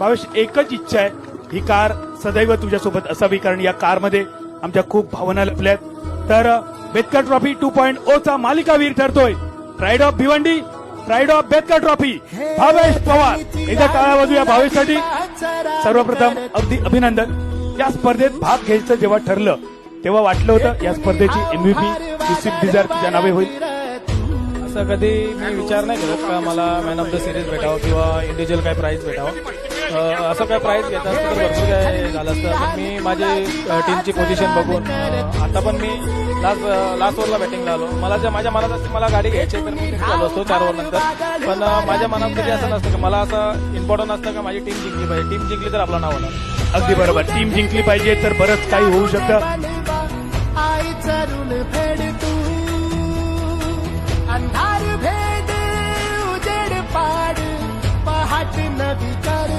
भावेश एकच इच्छा आहे, ही कार सदैव तुझ्यासोबत असावी, कारण या कारमध्ये आमच्या खूप भावना लपल्यात. तर बेतकर ट्रॉफी 2.0 चा मालिकावीर ठरतोय pride of Bhiwandi, pride of Betkar trophy Bhavesh Pawar. एकदा टाळ्या वाजूया भावेशसाठी. सर्वप्रथम अगदी अभिनंदन. या स्पर्धेत भाग घ्यायचं जेव्हा ठरलं तेव्हा वाटलं होतं या स्पर्धेची MVP ही स्विफ्ट डिझायर तुझ्या नावे होईल? असं कधी मी विचार नाही करत का मला मॅन ऑफ द सिरीज भेटावं किंवा इंडिव्हिज्युअल काय प्राईज भेटावं. असं काय प्राईज घेत असतं तर भरपूर काय झालं असतं. पण मी माझी टीमची पोझिशन बघून आता पण मी लास्ट ओव्हरला बॅटिंगला आलो. मला माझ्या मनात असते मला गाडी घ्यायची तर मी आलो असतो 4 ओव्हर नंतर. पण माझ्या मनात कधी असं नसतं की मला असं इम्पॉर्टंट असतं का माझी टीम जिंकली पाहिजे. टीम जिंकली तर आपलं नाव होणार. अगदी बरोबर. टीम जिंकली पाहिजे तर बरंच काही होऊ शकतं. अंधार भेद उजेड पाड पहाट नदी कर